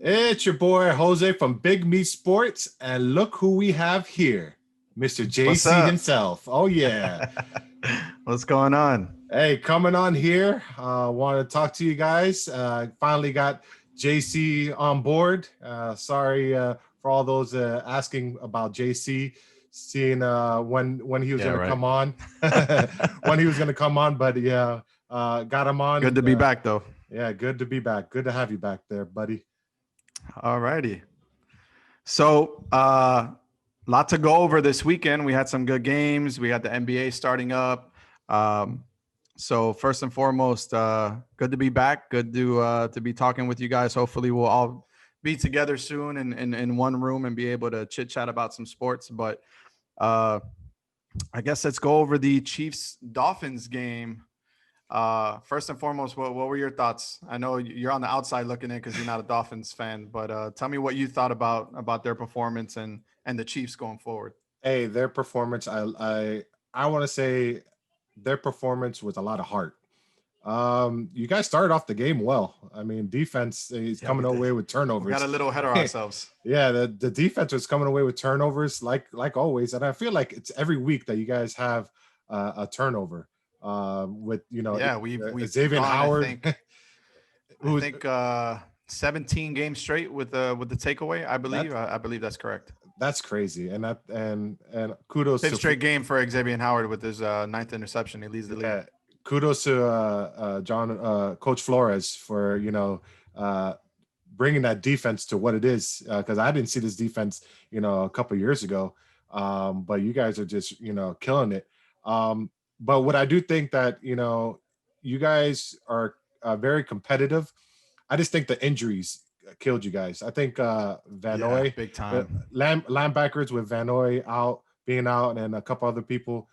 It's your boy Jose from Big Meat Sports, and look who we have here, Mr. What's JC up? himself. Oh yeah. What's going on? Hey, coming on here. Want to talk to you guys. Finally got JC on board. Sorry for all those asking about JC, seeing when he was Yeah, going to right. come on, when he was going to come on. But yeah, got him Good on. to be back, though. Yeah, good to be back. Good to have you back there, buddy. All righty. So, lot to go over this weekend. We had some good games. We had the NBA starting up. Um, so first and foremost, good to be back. Good to be talking with you guys. Hopefully, we'll all be together soon in one room and be able to chit chat about some sports. But uh, I guess let's go over the Chiefs Dolphins game. First and foremost, what were your thoughts? I know you're on the outside looking in because you're not a Dolphins fan, but tell me what you thought about their performance and the Chiefs going forward. Hey, their performance. I want to say their performance with a lot of heart. You guys started off the game well. I mean, defense is Yeah, we coming did. away with We got turnovers. a little ahead of ourselves. Yeah, the defense was coming away with turnovers like always, and I feel like it's every week that you guys have a turnover. With Yeah, we've Xavier gone. Howard, I who's think 17 games straight with the takeaway. I that believe. I believe that's correct. that's crazy, and that and kudos Fifth to straight game for Xavier Howard with his ninth interception. He leads the league. yeah, kudos to John Coach Flores for uh, bringing that defense to what it is, because I didn't see this defense a couple years ago, but you guys are just killing it. But what I do think that you guys are very competitive. I just think the injuries killed you guys. I think Yeah, Vanoy, big time. linebackers with Vanoy being out, and a couple other people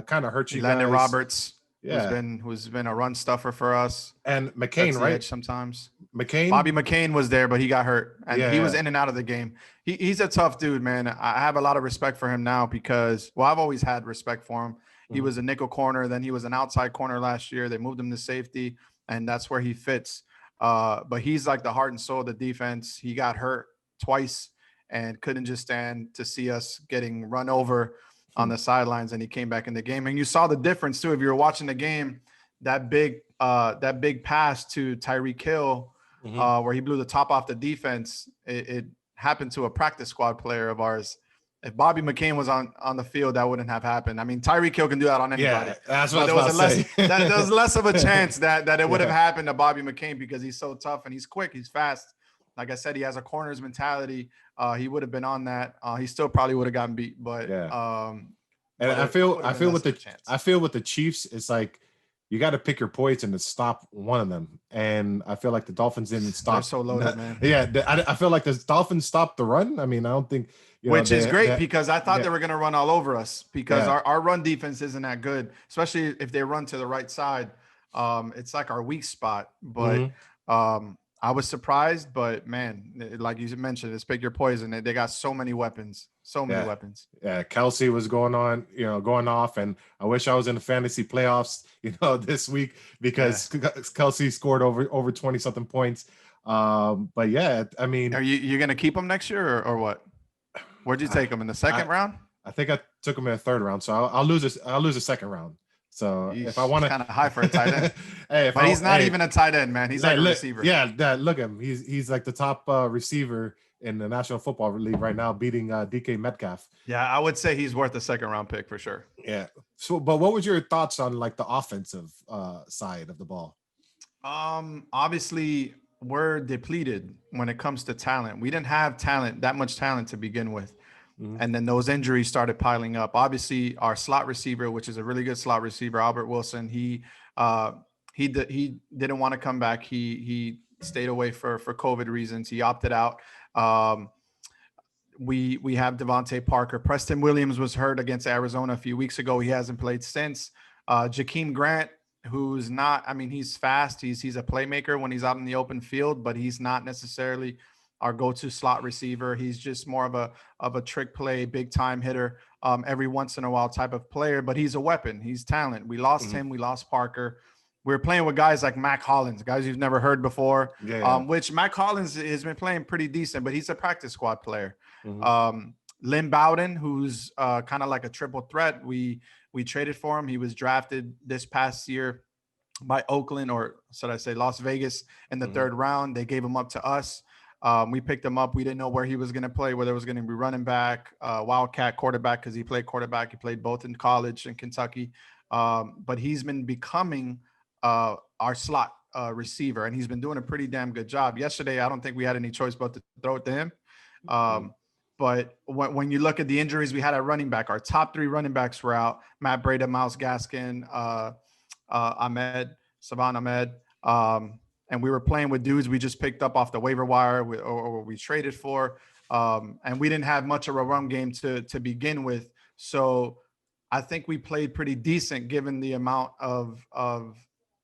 kind of hurt you Landon guys. Roberts, Yeah, who's been a run stuffer for us. and That's McCain, the right? edge sometimes. McCain. Bobby McCain was there, but he got hurt, and he was Yeah. in and out of the game. He's a tough dude, man. I have a lot of respect for him now because, well, I've always had respect for him. He Mhm. was a nickel corner, then he was an outside corner last year. They moved him to safety, and that's where he fits. But he's like the heart and soul of the defense. He got hurt twice and couldn't just stand to see us getting run over on the sidelines, and he came back in the game. And you saw the difference too. If you were watching the game, that big pass to Tyreek Hill, Mhm. where he blew the top off the defense, it happened to a practice squad player of ours. If Bobby McCain was on the field, that wouldn't have happened. I mean, Tyreek Hill can do that on anybody, Yeah, that's what but I was about to there was say. less of a chance that it would have Yeah. happened to Bobby McCain because he's so tough and he's quick, he's fast. Like I said, he has a corner's mentality. He would have been on that. He still probably would have gotten beat, but Yeah. um, And but it would I have been feel less with of a the chance. I feel with the Chiefs, it's like you got to pick your poison to stop one of them. And I feel like the Dolphins didn't They're stop. so loaded, man. Yeah, I feel like the Dolphins stopped the run. I mean, I don't think Which is great they because I thought yeah they were going to run all over us because yeah. our run defense isn't that good, especially if they run to the right side. It's like our weak spot. But Mhm. I was surprised, but man, like you mentioned, it's pick your poison. They got so many weapons, so many Yeah. weapons. Yeah, Kelsey was going off, and I wish I was in the fantasy playoffs, this week Yeah. because Kelsey scored over 20 something points. But yeah, I mean, Are you going to keep them next year or what? Where'd you I, take them in the second I round? I think I took him in the third round, so I'll lose this. I'll lose the second round. So if I Yeesh, it's want kind of high for a tight to, end, hey, but he's not even a tight end, man. He's like a receiver. yeah, look at him. He's like the top receiver in the National Football League right now, beating DK Metcalf. Yeah, I would say he's worth a second round pick for sure. Yeah. So, but what was your thoughts on like the offensive side of the ball? Obviously, we're depleted when it comes to talent. We didn't have that much talent to begin with. Mhm. And then those injuries started piling up. Obviously, our slot receiver, which is a really good slot receiver, Albert Wilson, uh he didn't want to come back. He stayed away for COVID reasons. He opted out. Um, we have Devontae Parker. Preston Williams was hurt against Arizona a few weeks ago. He hasn't played since. Jakeem Grant, who's not, I mean, he's fast. He's a playmaker when he's out in the open field, but he's not necessarily our go-to slot receiver. He's just more of a trick play, big time hitter, every once in a while type of player. But he's a weapon. He's talent. We lost Mhm. him. We lost Parker. we're playing with guys like Mac Hollins, guys you've never heard before. Yeah. Which Mac Hollins has been playing pretty decent, but he's a practice squad player. Hmm. Lynn Bowden, who's kind of like a triple threat. We traded for him. He was drafted this past year by Oakland, or should I say Las Vegas, in the Hmm. third round. They gave him up to us. We picked him up. We didn't know where he was going to play, whether it was going to be running back, wildcat, quarterback, because he played quarterback. He played both in college in Kentucky. But he's been becoming our slot receiver, and he's been doing a pretty damn good job. Yesterday, I don't think we had any choice but to throw it to him. Hmm. But when you look at the injuries we had at running back, our top three running backs were out: Matt Breida, Miles Gaskin, Savan Ahmed. And we were playing with dudes we just picked up off the waiver wire or we traded for. And we didn't have much of a run game to begin with. So I think we played pretty decent given the amount of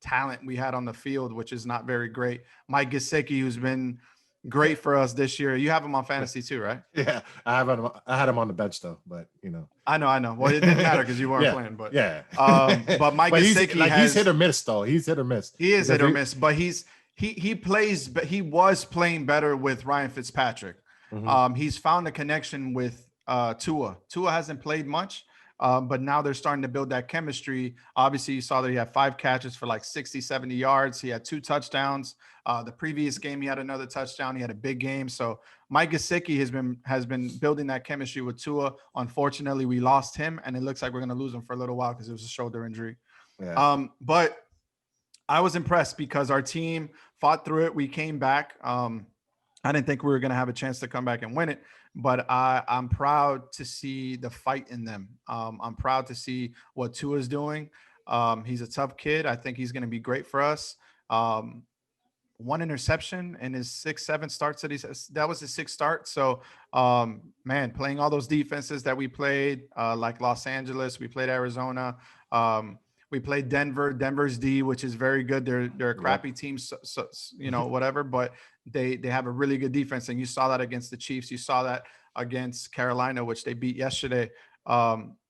talent we had on the field, which is not very great. Mike Gesicki, who's been great for us this year. You have him on fantasy too, right? Yeah, I had him on the bench though, but I know. Well, it didn't matter because you weren't yeah, playing, but yeah. but Mike But Gesicki he's hit or miss though. He's hit or miss. he is Because hit or miss, but he plays, but he was playing better with Ryan Fitzpatrick. Mhm. He's found a connection with Tua. Tua hasn't played much, but now they're starting to build that chemistry. Obviously, you saw that he had 5 catches for like 60, 70 yards. He had 2 touchdowns. The previous game, he had another touchdown. He had a big game. So Mike Gesicki has been building that chemistry with Tua. Unfortunately, we lost him, and it looks like we're going to lose him for a little while because it was a shoulder injury. Yeah. But I was impressed because our team fought through it. We came back. I didn't think we were going to have a chance to come back and win it, but I'm proud to see the fight in them. I'm proud to see what Tua is doing. He's a tough kid. I think he's going to be great for us. Um, 1 interception in his 6, 7 starts that was his 6th start. So, man, playing all those defenses that we played, like Los Angeles, we played Arizona, we played Denver. Denver's D, which is very good. They're a Yep. crappy team, so whatever, but they have a really good defense, and you saw that against the Chiefs. You saw that against Carolina, which they beat yesterday.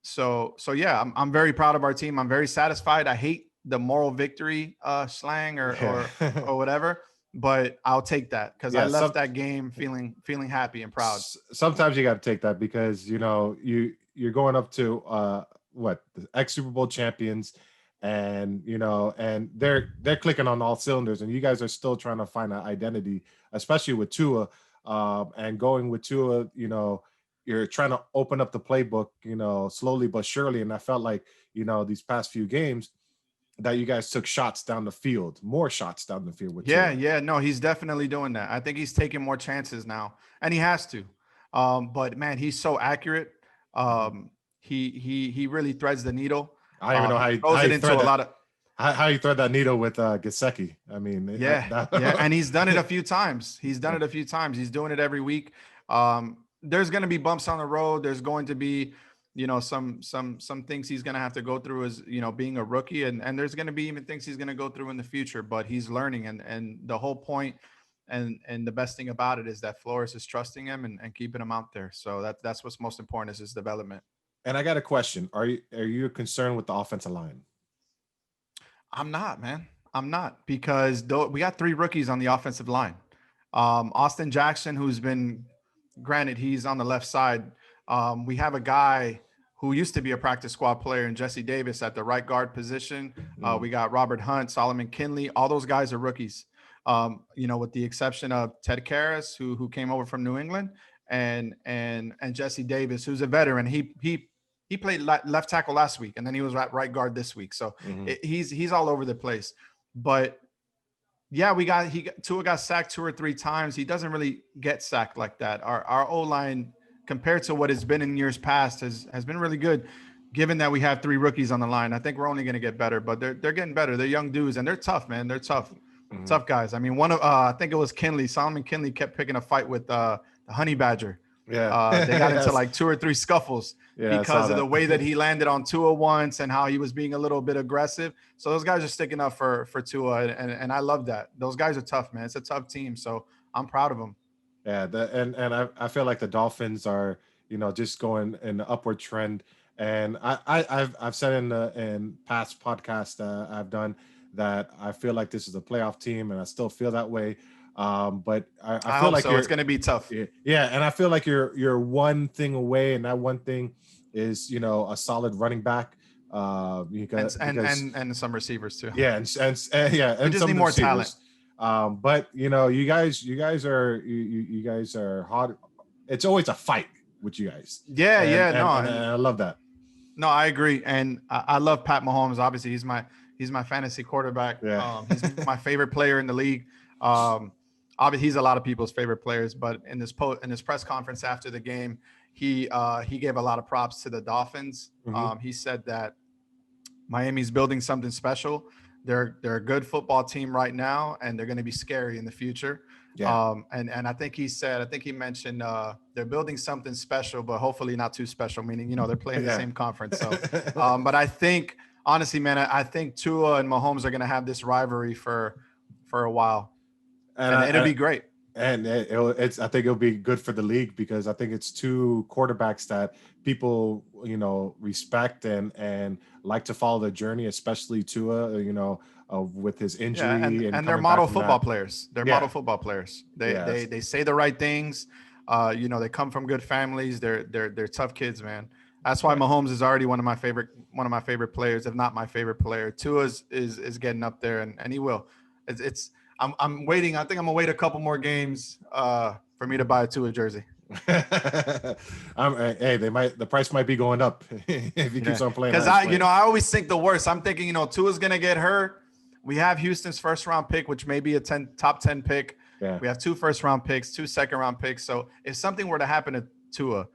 So yeah, I'm very proud of our team. I'm very satisfied. I hate the moral victory slang Yeah. or whatever, but I'll take that because I Yeah. left that game feeling happy and proud. Sometimes you got to take that because you're going up to what, the ex Super Bowl champions, and and they're clicking on all cylinders, and you guys are still trying to find an identity, especially with Tua, and going with Tua. You're trying to open up the playbook, slowly but surely, and I felt like these past few games that you guys took shots down the field, more shots down the field with Yeah, Tua. yeah, no, he's definitely doing that. I think he's taking more chances now, and he has to. But man, he's so accurate. Mhm. He really threads the needle. I don't even know Throws how it you into thread a that. lot of How you thread that needle with Gasecki? I mean, yeah, yeah, that. and he's done it a few times. He's done Yeah. it a few times. He's doing it every week. There's going to be bumps on the road. There's going to be, some things he's going to have to go through as being a rookie, and there's going to be even things he's going to go through in the future. But he's learning, and the whole point, and the best thing about it is that Flores is trusting him and keeping him out there. So that's what's most important is his development. And I got a question: Are you concerned with the offensive line? I'm not, man. I'm not because we got 3 rookies on the offensive line. Austin Jackson, who's been, granted, he's on the left side. We have a guy who used to be a practice squad player in Jesse Davis at the right guard position. Mm. We got Robert Hunt, Solomon Kinley. All those guys are rookies. With the exception of Ted Karras, who came over from New England, and Jesse Davis, who's a veteran. He played left tackle last week, and then he was right guard this week. So Hmm. he's all over the place. But yeah, Tua got sacked 2 or 3 times. He doesn't really get sacked like that. Our O line, compared to what it's been in years past, has been really good. Given that we have 3 rookies on the line, I think we're only going to get better. But they're getting better. They're young dudes, and they're tough, man. They're tough, Hmm. tough guys. I mean, one of I think it was Kinley. Solomon Kinley kept picking a fight with the Honey Badger. Yeah. They got into Yes. like 2 or 3 scuffles Yeah, I saw because of the that. way that he landed on Tua once and how he was being a little bit aggressive. So those guys are sticking up for Tua, and I love that. Those guys are tough, man. It's a tough team, so I'm proud of them. Yeah, and I feel like the Dolphins are just going in the upward trend, and I've said in past podcasts I've done that I feel like this is a playoff team, and I still feel that way. But I I feel hope like so. It's going to be tough. yeah, and I feel like you're one thing away, and that one thing is a solid running back. And Because and some receivers too. yeah, yeah, We and just some need of the more talent. receivers. But you guys are hard. It's always a fight with you guys, Yeah, and yeah, and no, and, and I love that. no, I agree, and I love Pat Mahomes. Obviously, he's my fantasy quarterback. Yeah. He's my favorite player in the league. Um, Obviously, he's a lot of people's favorite players. But in this press conference after the game, he gave a lot of props to the Dolphins. Hmm. He said that Miami's building something special. They're a good football team right now, and they're going to be scary in the future. Yeah. And I think he mentioned they're building something special, but hopefully not too special. Meaning, they're playing the Yeah. same conference. So, but I think honestly, man, I think Tua and Mahomes are going to have this rivalry for a while, and and I, it'll and be great. it's I think it'll be good for the league because I think it's two quarterbacks that people respect and like to follow the journey, especially Tua, with his Yeah, injury and and they're coming back model from football that. players. They're model Yeah. football players. They they Yes. they say the right things. They come from good families. They're tough kids, man. That's why Yeah. Mahomes is already one of my favorite players, if not my favorite player. Tua is getting up there, and he will. It's I'm waiting. I think I'm gonna wait a couple more games for me to buy a Tua jersey. Hey, the price might be going up if he Yeah, keeps on playing how because he's playing. I always think the worst. I'm thinking, Tua's gonna get hurt. We have Houston's first round pick, which may be a top 10 pick. Yeah. We have two first round picks, two second round picks. So if something were to happen to Tua,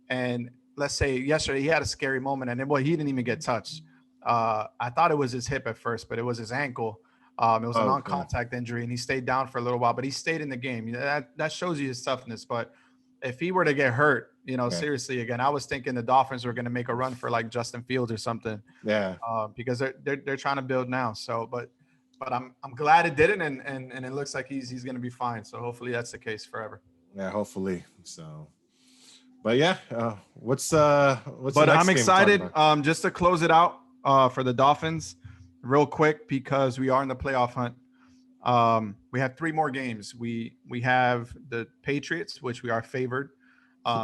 and let's say yesterday he had a scary moment, and he didn't even get touched. I thought it was his hip at first, but it was his ankle. It was a Oh, yeah. non-contact injury, and he stayed down for a little while, but he stayed in the game. That shows you his toughness. But if he were to get hurt, Yeah. seriously again, I was thinking the Dolphins were going to make a run for like Justin Fields or something, Yeah. because they're trying to build now. So, but I'm glad it didn't, and it looks like he's going to be fine. So hopefully that's the case forever. Yeah. Hopefully. So, but yeah, what's the But I'm next game we're talking excited. about? Just to close it out for the Dolphins, real quick, because we are in the playoff hunt. We have three more games. We have the Patriots, which we are favored.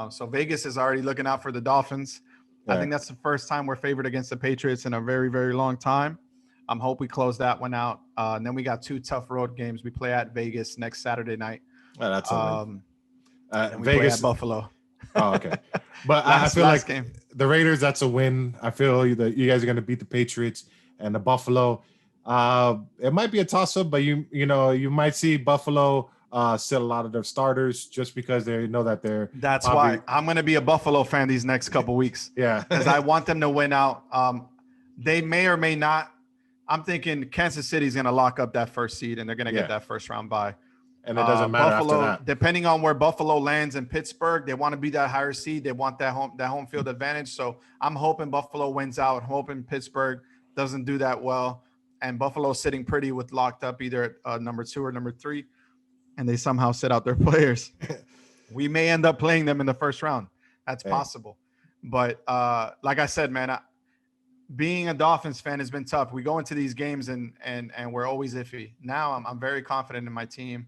So Vegas is already looking out for the Dolphins. I Yeah. think that's the first time we're favored against the Patriots in a very, very long time. Hope we close that one out. And then we got two tough road games. We play at Vegas next Saturday night. Oh, that's a win. Um, and we play at Vegas. Buffalo. Oh, okay. But I feel Last like game. the Raiders, that's a win. I feel that you guys are going to beat the Patriots and the Buffalo. It might be a toss up, but you might see Buffalo sit a lot of their starters just because they know that they're That's probably why I'm going to be a Buffalo fan these next couple weeks, yeah. because I want them to win out. They may or may not. I'm thinking Kansas City's going to lock up that first seed, and they're going to Yeah. get that first round bye. And it doesn't matter after Buffalo, that. depending on where Buffalo lands in Pittsburgh, they want to be that higher seed. They want that home field advantage. So I'm hoping Buffalo wins out. I'm hoping Pittsburgh doesn't do that well, and Buffalo's sitting pretty with locked up either at number 2 or number 3, and they somehow sit out their players. We may end up playing them in the first round. That's Hey. possible. But like I said, man, being a Dolphins fan has been tough. We go into these games and we're always iffy. Now I'm very confident in my team.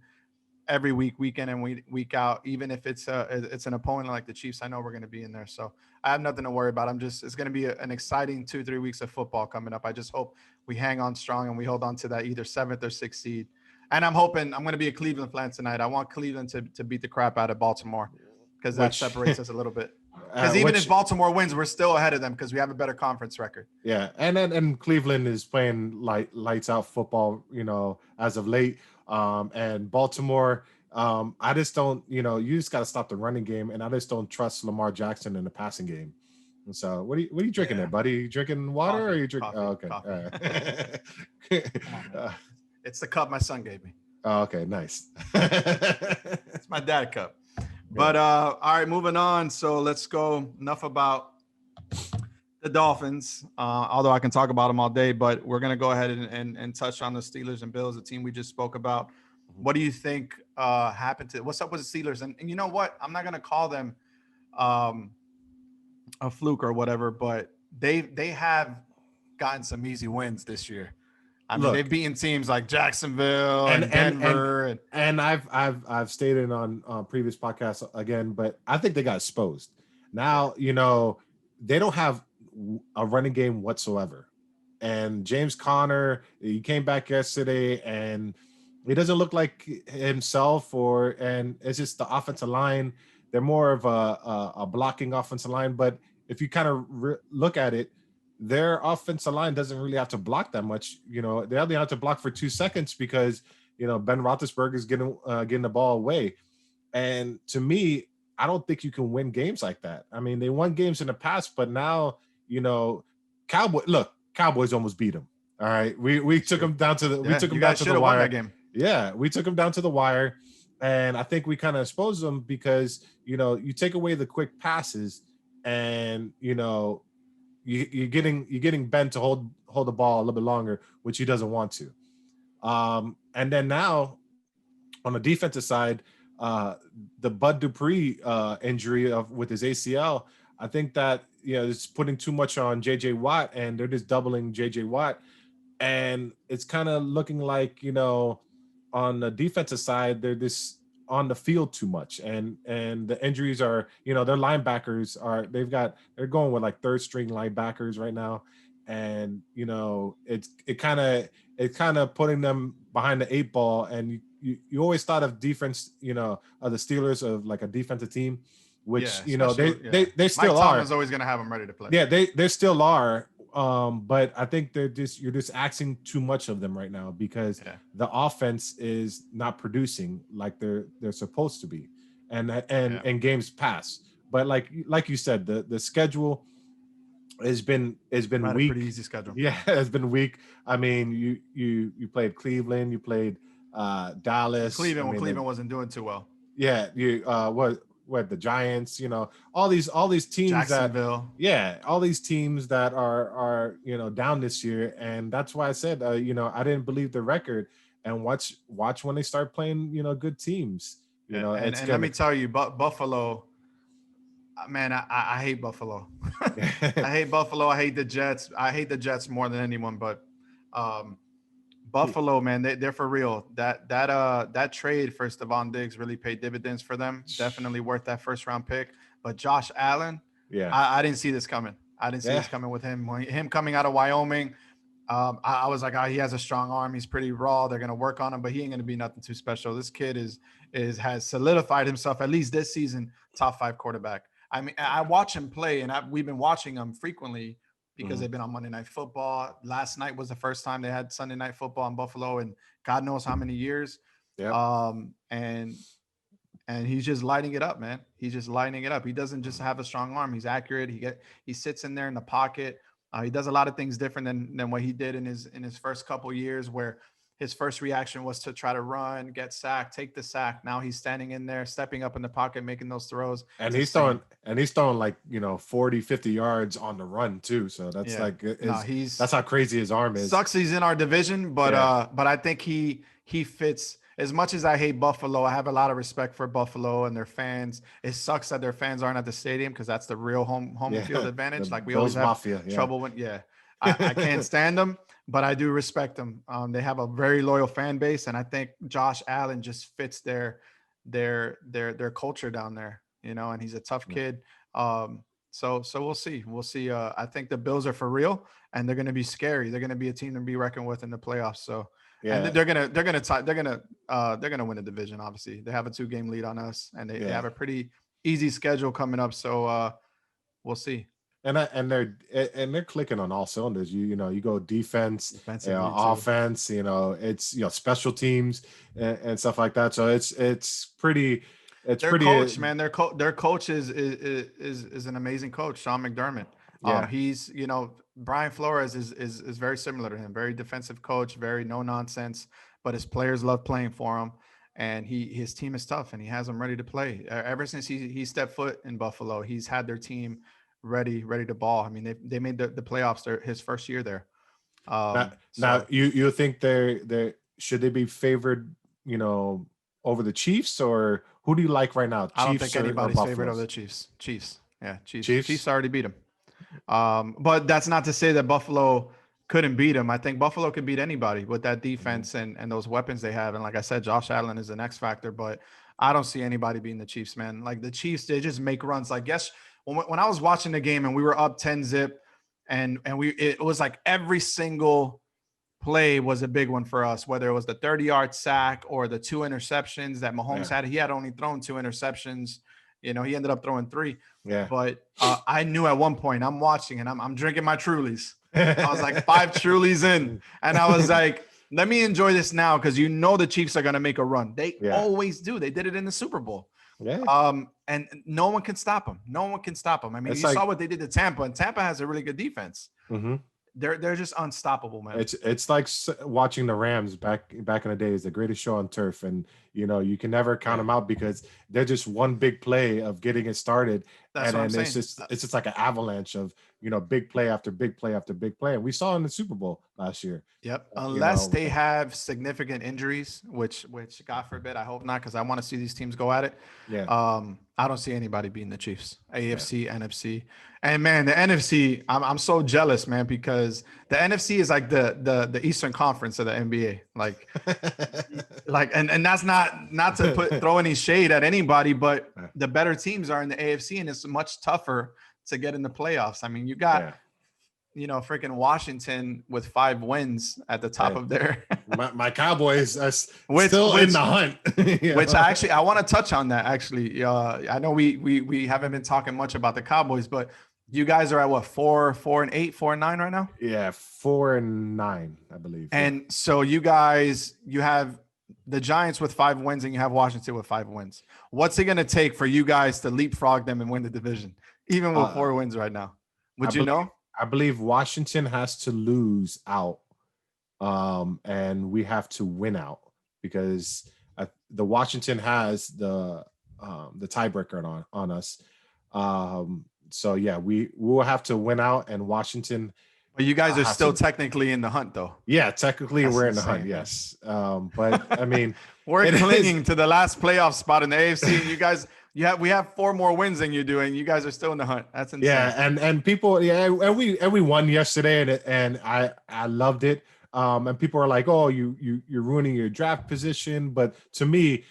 Every week in and week out, even if it's an opponent like the Chiefs, I know we're going to be in there. So I have nothing to worry about. It's going to be an exciting 2-3 weeks of football coming up. I just hope we hang on strong and we hold on to that either 7th or 6th seed. And I'm hoping I'm going to be a Cleveland fan tonight. I want Cleveland to beat the crap out of Baltimore, because that separates us a little bit. Because even if Baltimore wins, we're still ahead of them because we have a better conference record. Yeah, and Cleveland is playing lights out football, as of late. And Baltimore, I just don't, you just got to stop the running game, and I just don't trust Lamar Jackson in the passing game. And so, what are you drinking there, buddy? You drinking water Coffee, or are you drinking? coffee, Oh, okay, coffee. Come on, man. It's the cup my son gave me. Okay, nice. It's my dad cup. But all right, moving on. So let's go. Enough about the Dolphins, although I can talk about them all day, but we're going to go ahead and touch on the Steelers and Bills, the team we just spoke about. What do you think happened to what's up with the Steelers? And you know what? I'm not going to call them a fluke or whatever, but they have gotten some easy wins this year. I mean, they've look, beaten teams like Jacksonville and and Denver, and I've stated on previous podcasts again, but I think they got exposed. yeah, Now they don't have a running game whatsoever, and James Conner, he came back yesterday and he doesn't look like himself, and it's just the offensive line. They're more of a blocking offensive line, but if you kind of look at it, their offensive line doesn't really have to block that much. They only have to block for 2 seconds because Ben Roethlisberger is getting the ball away. And to me, I don't think you can win games like that. I mean, they won games in the past, but now Cowboys almost beat them. All right, we it's took true. them down to the we Yeah, took them you down guys to should the have won that wire. game. Yeah, we took them down to the wire, and I think we kind of exposed them because you take away the quick passes, and you're getting Ben to hold the ball a little bit longer, which he doesn't want to. And then now on the defensive side, uh, the Bud Dupree injury with his ACL, I think that it's putting too much on JJ Watt, and they're just doubling JJ Watt, and it's kind of looking like on the defensive side they're just on the field too much, and the injuries are their linebackers they're going with like third string linebackers right now, and it kind of putting them behind the eight ball, and you always thought of defense of the Steelers of like a defensive team, which Yeah, they especially they Mike still are. Tomlin's always going to have them ready to play. Yeah, they still are. But I think you're just asking too much of them right now because Yeah, the offense is not producing like they're supposed to be, and yeah, games pass. But like you said, the schedule has been had a pretty weak. easy schedule. Yeah, it's been weak. I mean, you played Cleveland, you played Dallas. I Cleveland, when mean, Cleveland wasn't doing too well. yeah, you what the Giants, all these teams that Jacksonville. yeah, all these teams that are down this year, and that's why I said I didn't believe the record, and watch when they start playing good teams. And It's and let gonna me tell you, Buffalo, man, I hate Buffalo. I hate Buffalo. I hate the Jets. I hate the Jets more than anyone, but um, Buffalo, man, they're for real. That trade for Stephon Diggs really paid dividends for them. Definitely worth that first round pick. But Josh Allen, yeah, I didn't see this coming. I didn't see yeah. this coming with him. Him coming out of Wyoming, I was like, oh, he has a strong arm. He's pretty raw. They're gonna work on him, but he ain't gonna be nothing too special. This kid has solidified himself at least this season, top 5 quarterback. I mean, I watch him play, and we've been watching him frequently because Mhm. they've been on Monday Night Football. Last night was the first time they had Sunday Night Football in Buffalo, and God knows how many years. Yep. And he's just lighting it up, man. He's just lighting it up. He doesn't just Mhm. have a strong arm. He's accurate. He sits in there in the pocket. He does a lot of things different than what he did in his first couple years, where his first reaction was to try to run, get sacked, take the sack. Now he's standing in there, stepping up in the pocket, making those throws. And It's he's insane. throwing like 40, 50 yards on the run too, so that's Yeah. like No, is he's that's how crazy his arm is. sucks he's in our division, Yeah. but I think he fits. As much as I hate Buffalo, I have a lot of respect for Buffalo and their fans. It sucks that their fans aren't at the stadium because that's the real home field Yeah, the advantage. Like we always Bills have Mafia. Yeah. trouble when I can't stand them, but I do respect them. They have a very loyal fan base, and I think Josh Allen just fits their culture down there, and he's a tough Yeah. kid. So we'll see. We'll see. I think the Bills are for real, and they're going to be scary. They're going to be a team to be reckoned with in the playoffs. So, and Yeah. they're gonna win the division. Obviously, they have a 2-game lead on us, and they Yeah. have a pretty easy schedule coming up. So we'll see. And they're clicking on all cylinders. You go defense, Defensively too. offense. It's special teams and stuff like that. So it's pretty. It's Their pretty. coach, man, their coach is an amazing coach, Sean McDermott. Yeah. He's Brian Flores is very similar to him, very defensive coach, very no nonsense, but his players love playing for him, and his team is tough, and he has them ready to play. Ever since he stepped foot in Buffalo, he's had their team ready to ball. I mean, they made the playoffs his first year there. Now So you think they should they be favored? Over the Chiefs, or who do you like right now? I don't Chiefs think or anybody's favorite of Buffaloes? the Chiefs. Chiefs, yeah, Chiefs. Chiefs. Chiefs already beat them. But that's not to say that Buffalo couldn't beat them. I think Buffalo could beat anybody with that defense and those weapons they have. And like I said, Josh Allen is an X factor, but I don't see anybody beating the Chiefs, man. Like the Chiefs, they just make runs. Like, yes, when I was watching the game and we were up 10-zip, and it was like every single play was a big one for us, whether it was the 30-yard sack or the 2 interceptions that Mahomes Yeah. had. He had only thrown 2 interceptions. You know, he ended up throwing 3. Yeah. But I knew at one point, I'm watching and I'm drinking my Trulies. I was like 5 Trulies in, and I was like, let me enjoy this now, because you know the Chiefs are going to make a run. They always do. They did it in the Super Bowl. Yeah. And no one can stop them. No one can stop them. I mean, It's you like, saw what they did to Tampa, and Tampa has a really good defense. mm-hmm. They're just unstoppable, man. It's like watching the Rams back in the day is the greatest show on turf, and you know you can never count them out because they're just one big play of getting it started, That's and what I'm then it's saying. just like an avalanche of big play after big play after big play, and we saw in the Super Bowl last year. Yep. Unless they have significant injuries, which God forbid, I hope not, because I want to see these teams go at it. Yeah. I don't see anybody beating the Chiefs. AFC, NFC, and man, the NFC. I'm so jealous, man, because the NFC is like the Eastern Conference of the NBA. Like, and that's not to throw any shade at anybody, but the better teams are in the AFC, and it's much tougher to get in the playoffs. I mean, you got. Freaking Washington with 5 wins at the top of their my Cowboys are still in the hunt. Which I want to touch on that actually. I know we haven't been talking much about the Cowboys, but you guys are at what, 4-8, 4-9 right now? Yeah, 4-9, I believe. And so you have the Giants with 5 wins and you have Washington with 5 wins. What's it going to take for you guys to leapfrog them and win the division, even with 4 wins right now? Would you know? I believe Washington has to lose out, and we have to win out, because the Washington has the tiebreaker on us. So yeah, we will have to win out, and Washington. But you guys are still technically in the hunt, though. Yeah, technically we're in the hunt. Yes, but I mean, we're clinging to the last playoff spot in the AFC, and you guys. We have 4 more wins than you do, and you guys are still in the hunt. That's insane. Yeah, and people, and we won yesterday, and I loved it. And people are like, "Oh, you're ruining your draft position." But to me,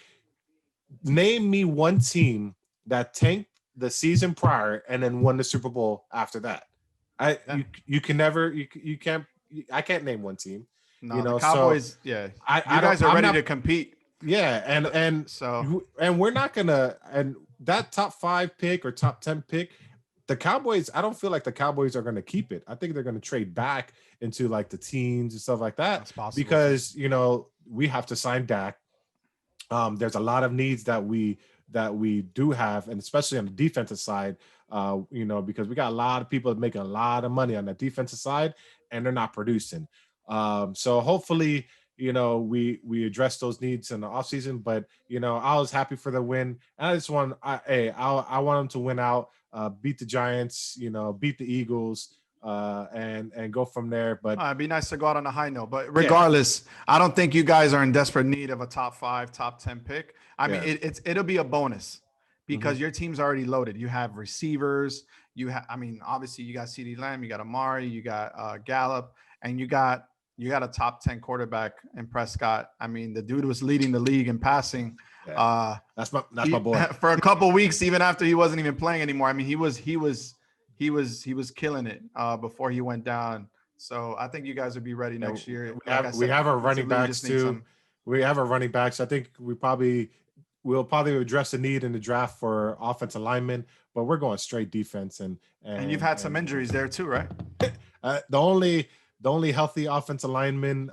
name me one team that tanked the season prior and then won the Super Bowl after that. You can never you can't I can't name one team. No, the Cowboys. So you guys are ready to compete. Yeah, and we're not gonna, and that top 5 pick or top 10 pick, the Cowboys, I don't feel like the Cowboys are gonna keep it. I think they're gonna trade back into like the teams and stuff like that, because we have to sign Dak. There's a lot of needs that we do have, and especially on the defensive side, because we got a lot of people making a lot of money on the defensive side, and they're not producing. So hopefully, we address those needs in the offseason, but I was happy for the win. And I just want I want them to win out, beat the Giants, beat the Eagles, and go from there. But it'd be nice to go out on a high note. But regardless, I don't think you guys are in desperate need of a top 5, top 10 pick. I mean, it'll be a bonus because your team's already loaded. You have receivers. Obviously you got CeeDee Lamb, you got Amari, you got Gallup, and you got a top 10 quarterback in Prescott. I mean, the dude was leading the league in passing. Yeah. That's my boy. For a couple of weeks, even after he wasn't even playing anymore. I mean, he was killing it before he went down. So I think you guys will be ready next year. We have our running backs too. We have our running backs. I think we'll probably address the need in the draft for offensive linemen, but we're going straight defense. And you've had some injuries there too, right? The only healthy offensive lineman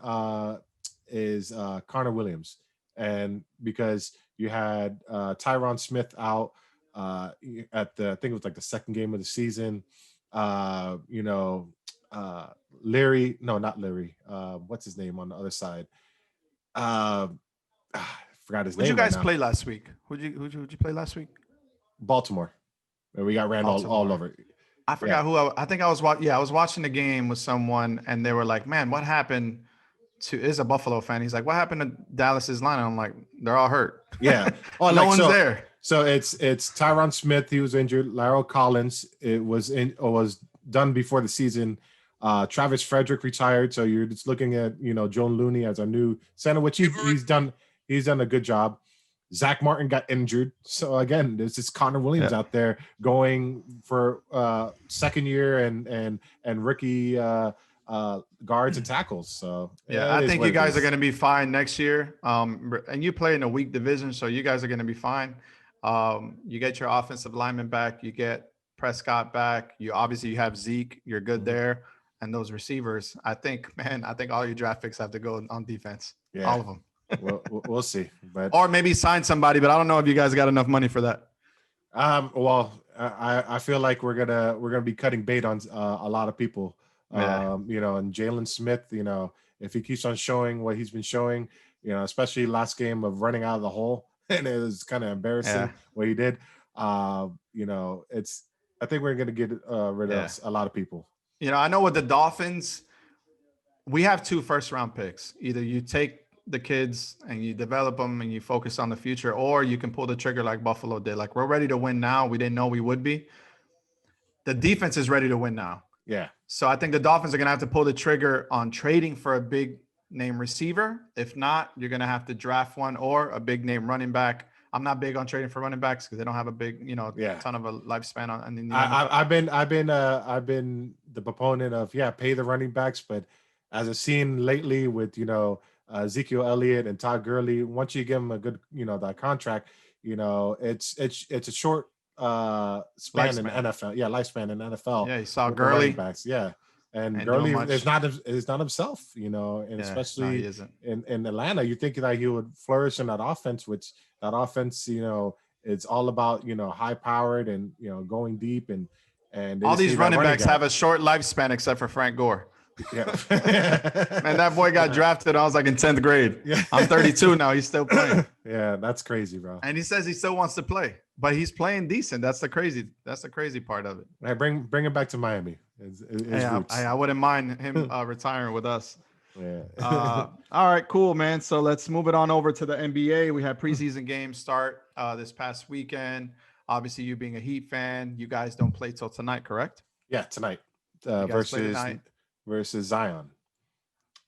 is Connor Williams, and because you had Tyron Smith out at I think it was like the second game of the season. Larry, no, not Larry. What's his name on the other side? I forgot his name. Who'd you guys play last week? Who'd you play last week? Baltimore, and we got ran all over. I forgot who I think I was watching. I was watching the game with someone, and they were like, "Man, what happened to?" Is a Buffalo fan. He's like, "What happened to Dallas's line?" I'm like, "They're all hurt." Yeah, no one's there. So it's Tyron Smith. He was injured. Larry Collins. It was done before the season. Travis Frederick retired, so you're just looking at Joan Looney as our new center, which he's done a good job. Zach Martin got injured, so again, there's this Connor Williams Yeah. out there going for second year and rookie guards and tackles. So Yeah, it I is think what you it guys are is. going to be fine next year. And you play in a weak division, so you guys are going to be fine. You get your offensive lineman back, you get Prescott back. You have Zeke, you're good Mhm. there, and those receivers. I think all your draft picks have to go on defense, Yeah, all of them, we'll see, but or maybe sign somebody. But I don't know if you guys got enough money for that. well, I feel like we're gonna be cutting bait on a lot of people. Yeah, And Jalen Smith, if he keeps on showing what he's been showing, especially last game of running out of the hole, and it was kind of yeah, embarrassing what he did. It's I think we're gonna get rid of yeah. a lot of people. I know with the Dolphins, we have 2 first-round picks. Either you take the kids and you develop them and you focus on the future, or you can pull the trigger like Buffalo did. Like, we're ready to win now. We didn't know we would be. The defense is ready to win now. Yeah, So I think the Dolphins are going to have to pull the trigger on trading for a big name receiver. If not, you're going to have to draft one or a big name running back. I'm not big on trading for running backs because they don't have a big, yeah. ton of a lifespan in the I, NFL. I, I've been the proponent of pay the running backs, but as I've seen lately with Ezekiel Elliott and Todd Gurley, once you give them a good that contract, it's a short span in the Lifespan. NFL. Yeah, lifespan in NFL Yeah, you saw with the running Gurley backs. Yeah, and and doing Gurley much. is not himself. And Yeah, no, he especially isn't. in Atlanta, you think that he would flourish in that offense, which that offense, it's all about high powered and going deep and they All just these need that running running backs gap. have a short lifespan except for Frank Gore. Yeah. Man, that boy got drafted. I was like in 10th grade. Yeah. I'm 32 now. He's still playing. Yeah, that's crazy, bro. And he says he still wants to play, but he's playing decent. That's the crazy part of it. Hey, bring him back to Miami. His Yeah, roots. I wouldn't mind him retiring with us. Yeah. All right, cool, man. So let's move it on over to the NBA. We had preseason games start this past weekend. Obviously, you being a Heat fan, you guys don't play till tonight, correct? Yeah, tonight. You guys play Versus tonight. Zion.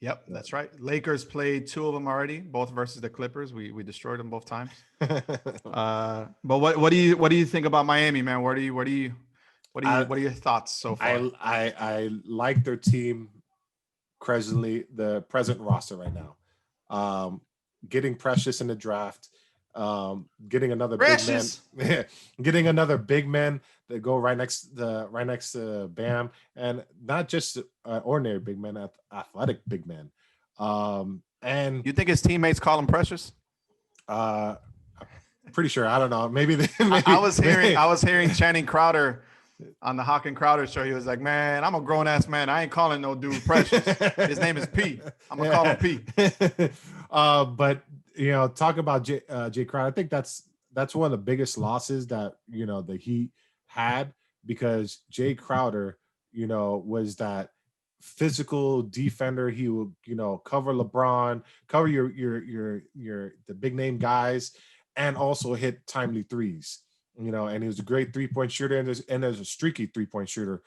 Yep, that's right. Lakers played 2 of them already, both versus the Clippers. We destroyed them both times. But what do you think about Miami, man? What are your thoughts so far? I like their team presently, the present roster right now. Getting Precious in the draft, getting another Precious. big man, getting another big man that go right next to Bam, and not just ordinary big man, athletic big man. And You think his teammates call him Precious? uh, pretty sure. I don't know. Maybe I was hearing Channing Crowder on the Hawk and Crowder show. He was like, "Man, I'm a grown ass man. I ain't calling no dude Precious. His name is P. I'm gonna call him P." But talk about Jay Crowder. I think that's one of the biggest losses that the Heat had, because Jay Crowder, was that physical defender. He would cover LeBron, cover your the big name guys, and also hit timely threes. And he was a great 3-point shooter, and there's a streaky 3-point shooter.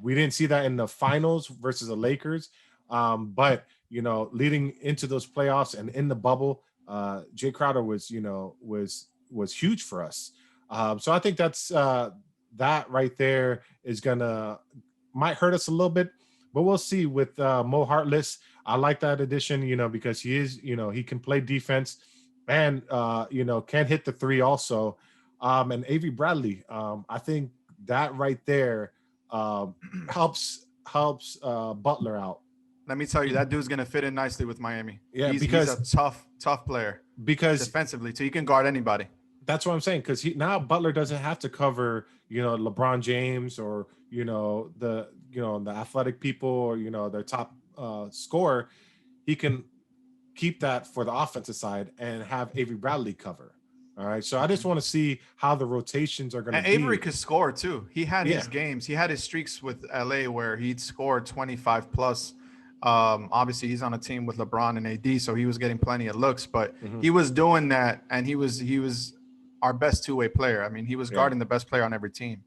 We didn't see that in the finals versus the Lakers, but leading into those playoffs and in the bubble, Jay Crowder was huge for us. So I think that's that right there is gonna might hurt us a little bit, but we'll see with Mo Hartless. I like that addition, because he is, he can play defense and can hit the three also. And Avery Bradley, I think that right there helps Butler out. Let me tell you, that dude's gonna fit in nicely with Miami. Yeah, He's a tough player because defensively, so he can guard anybody. that's what I'm saying. Because now Butler doesn't have to cover LeBron James or the athletic people or their top scorer. He can keep that for the offensive side and have Avery Bradley cover. All right. So I just want to see how the rotations are going to And be. Avery could score too. He had Yeah. his games. He had his streaks with LA where he'd score 25 plus. Obviously, he's on a team with LeBron and AD, so he was getting plenty of looks. But Mhm. he was doing that, and he was our best two-way player. I mean, he was Yeah. guarding the best player on every team,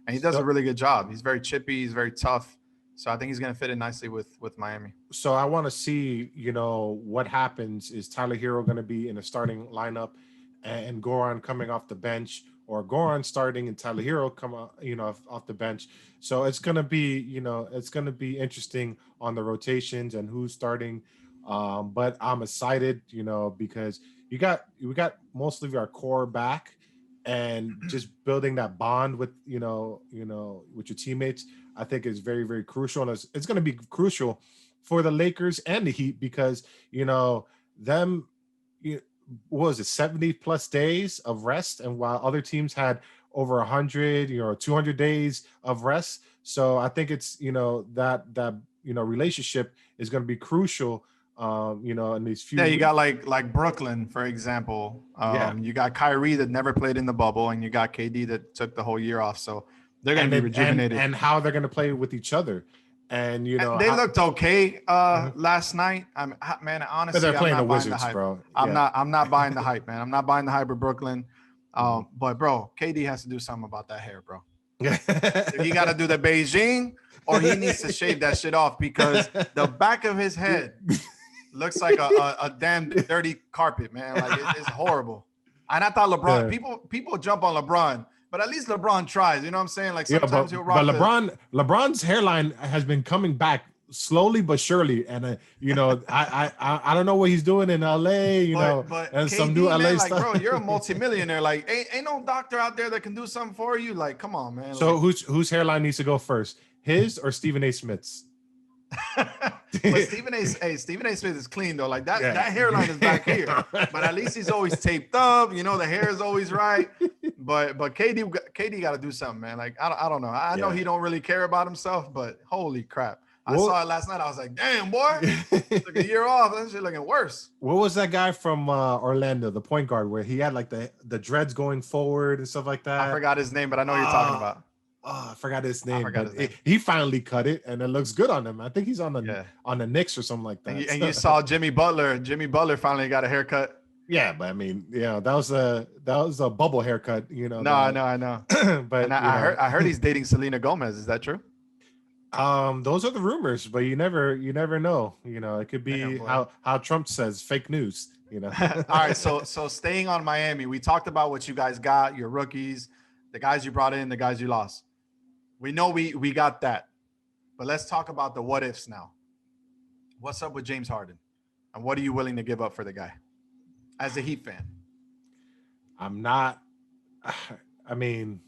and he does a So- really good job. He's very chippy. He's very tough. So I think he's going to fit in nicely with Miami. So I want to see, what happens. Is Tyler Hero going to be in the starting lineup, and Goran coming off the bench, or Goran starting and Tyler Hero come off the bench? So it's going to be, it's going to be interesting on the rotations and who's starting. But I'm excited, because we got most of our core back, and just building that bond with, with your teammates, I think is very, very crucial. And it's going to be crucial for the Lakers and the Heat, because them you, what was it, 70 plus days of rest, and while other teams had over 100, 200 days of rest. So I think it's, that relationship is going to be crucial, in these few Yeah, you weeks. got like Brooklyn, for example. Yeah. You got Kyrie that never played in the bubble, and you got KD that took the whole year off. So they're going And to be then rejuvenated. and how they're going to play with each other, and They how, looked okay mhm, last night. Man, but they're honestly, I'm playing the not buying the Wizards, hype. bro. Yeah. I'm not buying the hype, man. I'm not buying the hype of Brooklyn. Mhm. But bro, KD has to do something about that hair, bro. Yeah. He got to do the Beijing, or he needs to shave that shit off, because the back of his head looks like a damn dirty carpet, man. Like it's horrible. And I thought LeBron, Yeah. people jump on LeBron, but at least LeBron tries. You know what I'm saying? Like Yeah, sometimes he'll but rock the. LeBron's hairline has been coming back slowly but surely, and I don't know what he's doing in LA, But and some new KD, LA man, like stuff. bro, you're a multimillionaire. Like ain't no doctor out there that can do something for you. Like come on, man. So Like whose hairline needs to go first, his or Stephen A. Smith's? but Stephen A. Smith is clean though. Like that Yeah. hairline is back here. But at least he's always taped up. The hair is always right. But KD got to do something, man. Like I don't know. I know Yeah. he don't really care about himself, but holy crap. I Well, saw it last night. I was like, damn, boy. Took a year off. That shit looking worse. what was that guy from Orlando, the point guard, where he had like the dreads going forward and stuff like I that? forgot his name, but I know what you're talking Uh, about. I forgot his I name, forgot but his name. he finally cut it, and it looks good on him. I think he's on the Yeah. on the Knicks or something like And that. you saw Jimmy Butler. Jimmy Butler finally got a haircut. Yeah, but I mean, that was a bubble haircut, No, I know, I know. And but I heard he's dating Selena Gomez. Is that true? those are the rumors, but you never know. It could Damn, be boy. how Trump says fake news. All right, so staying on Miami, we talked about what you guys got, your rookies, the guys you brought in, the guys you lost. We know we got that, but let's talk about the what ifs now. What's up with James Harden, and what are you willing to give up for the guy as a Heat fan? I'm not. I mean,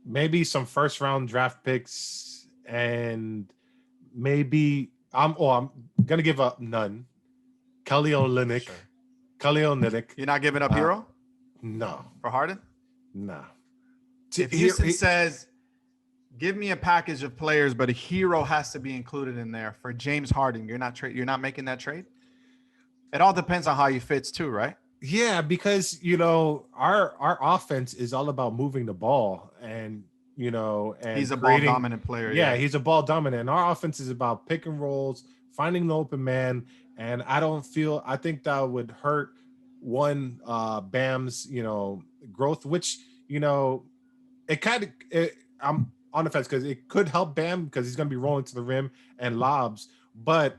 maybe some first round draft picks, and maybe I'm gonna give up none. Kelly Olynyk. Sure. Kelly Olynyk. You're not giving up Uh, Hero No, for Harden? no. If Houston says, give me a package of players, but a Hero has to be included in there for James Harden, you're not making that trade? It all depends on how he fits too, right? Yeah, because our offense is all about moving the ball, and He's a ball creating. dominant player, Yeah, yeah. he's a ball dominant. And our offense is about pick and rolls, finding the open man, and I think that would hurt one Bam's growth, which it kind of I'm on the fence, because it could help Bam, because he's going to be rolling to the rim and lobs, but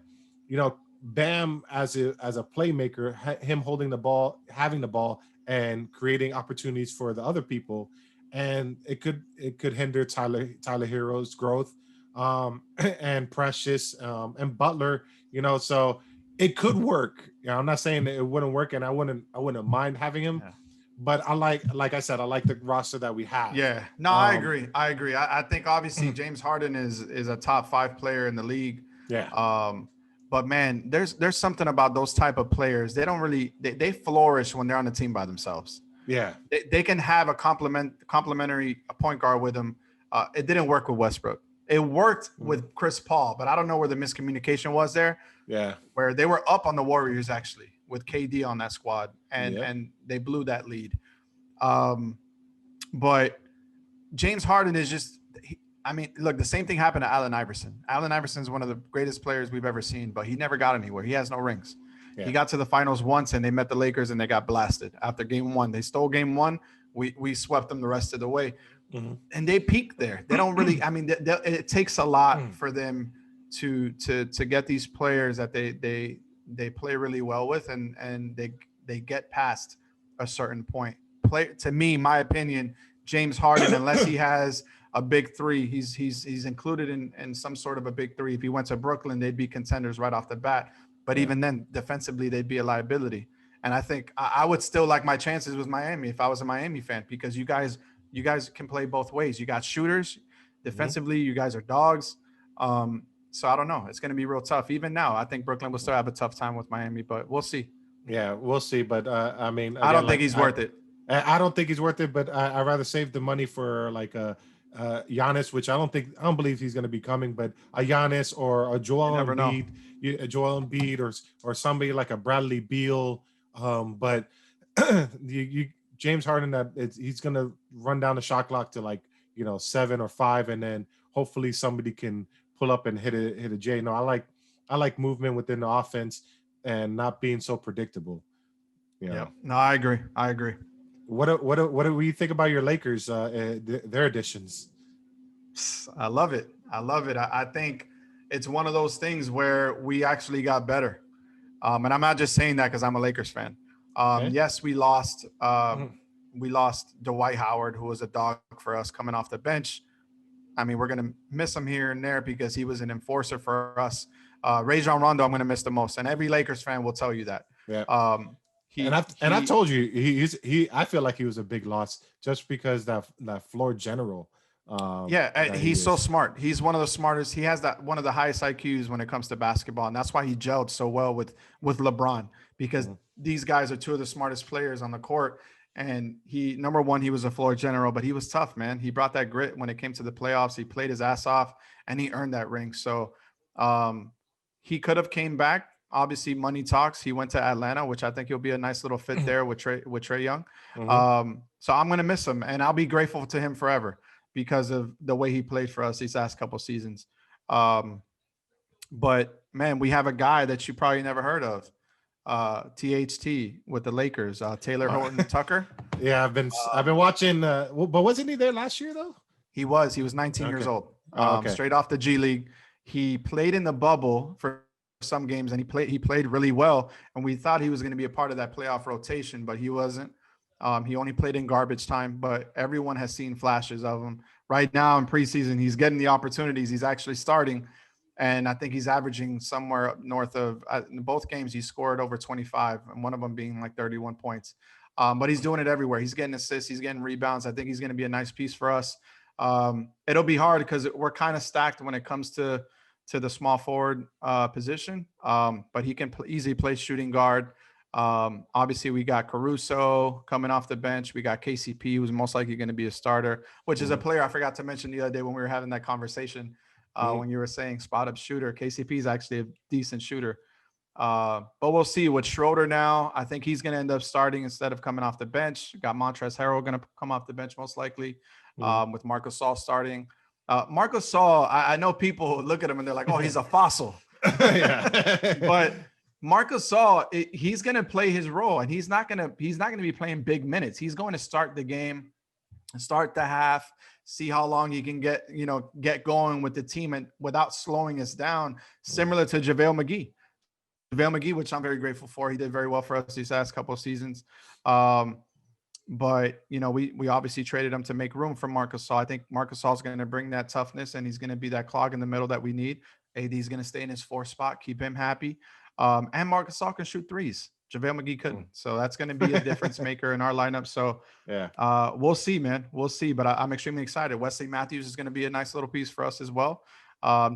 Bam as a playmaker, him holding the ball, having the ball, and creating opportunities for the other people, and it could hinder Tyler Hero's growth, and Precious, and Butler, so it could work. I'm not saying that it wouldn't work, and I wouldn't mind having him, Yeah. but like I said, I like the roster that we have. Yeah. No, I Um, agree. I think obviously James Harden is a top 5 player in the league. yeah, But man, there's something about those type of players. They don't really they flourish when they're on the team by themselves. yeah, They can have a complementary point guard with them. It didn't work with Westbrook. It worked with Chris Paul, but I don't know where the miscommunication was there, yeah, where they were up on the Warriors actually with KD on that squad, and Yep. and they blew that lead. But James Harden is just. I mean, look, the same thing happened to Allen Iverson. Allen Iverson is one of the greatest players we've ever seen, but he never got anywhere. He has no rings. Yeah. He got to the finals once, and they met the Lakers, and they got blasted after game one. They stole game one we swept them the rest of the way, Mhm. and they peak there. They don't really. I mean, it takes a lot for them to get these players that they play really well with, and they get past a certain point. Play to me, my opinion, James Harden, unless he has a big three, he's included in some sort of a big three. If he went to Brooklyn, they'd be contenders right off the bat. But Yeah. even then, defensively, they'd be a liability. And I think I would still like my chances with Miami if I was a Miami fan, because you guys can play both ways. You got shooters. Mhm. Defensively, you guys are dogs. So I don't know. It's going to be real tough. Even now, I think Brooklyn will still have a tough time with Miami, but we'll see. Yeah, we'll see. But I mean, I again, don't think like he's worth it. I don't think he's worth it. But I'd rather save the money for like a Giannis, which I don't believe he's going to be coming. But a Giannis or a You Joel never know. Embiid, a Joel Embiid, or somebody like a Bradley Beal. But you James Harden, he's going to run down the shot clock to like 7 or 5, and then hopefully somebody can pull up and hit a J. No, I like movement within the offense and not being so predictable. You Yep. know, No, I agree. I agree. what do we think about your Lakers? Their additions. I love it. I love it. I think it's one of those things where we actually got better. And I'm not just saying that because I'm a Lakers fan. Okay. Yes, we lost. Mhm. We lost Dwight Howard, who was a dog for us coming off the bench. I mean, we're gonna miss him here and there because he was an enforcer for us. Rajon Rondo, I'm gonna miss the most, and every Lakers fan will tell you that. Yeah. Um, And he I he told you he I feel like he was a big loss just because that floor general Yeah, that he he's so is. smart. He's one of the smartest. He has that one of the highest IQs when it comes to basketball, and that's why he gelled so well with LeBron, because Mhm. these guys are two of the smartest players on the court. And he, number one, he was a floor general, but he was tough, man. He brought that grit when it came to the playoffs. He played his ass off, and he earned that ring. So um, he could have came back. Obviously, money talks. He went to Atlanta, which I think he'll be a nice little fit there with Trey Young. Mhm. So I'm gonna miss him, and I'll be grateful to him forever because of the way he played for us these last couple seasons. Um, but man, we have a guy that you probably never heard of, THT with the Lakers, Taylor Uh, Horton Tucker. yeah, I've been watching. But wasn't he there last year though? He was 19 years Okay. old, Oh, okay. straight off the G League. He played in the bubble for some games, and he played really well. And we thought he was going to be a part of that playoff rotation, but he wasn't. He only played in garbage time, but everyone has seen flashes of him. Right now in preseason, he's getting the opportunities. He's actually starting, and I think he's averaging somewhere up north of in both games. He scored over 25, and one of them being like 31 points. But he's doing it everywhere. He's getting assists. He's getting rebounds. I think he's going to be a nice piece for us. It'll be hard because we're kind of stacked when it comes to the small forward position. But he can easily play shooting guard. Obviously, we got Caruso coming off the bench. We got KCP, who's most likely going to be a starter, which is a Mhm. player I forgot to mention the other day when we were having that conversation. Mhm. When you were saying spot up shooter, KCP is actually a decent shooter. But we'll see with Schroeder now. I think he's going to end up starting instead of coming off the bench. Got Montrezl Harrell going to come off the bench most likely, Mhm. with Marcus Saul starting. Marcus Saul, I know people look at him and they're like, "Oh, he's a fossil," Yeah. but Marcus Saul, he's going to play his role, and he's not going to be playing big minutes. He's going to start the game, start the half, see how long he can get going with the team and without slowing us down, similar to JaVale McGee. JaVale McGee, which I'm very grateful for. He did very well for us these last couple of seasons. Um, but we obviously traded him to make room for Marcus Saul. I think Marcus Saul is going to bring that toughness, and he's going to be that clog in the middle that we need. AD's going to stay in his fourth spot, keep him happy. And Marcus Saul can shoot threes. JaVale McGee couldn't. So that's going to be a difference maker in our lineup. So Yeah. we'll see, man. We'll see. But I'm extremely excited. Wesley Matthews is going to be a nice little piece for us as well.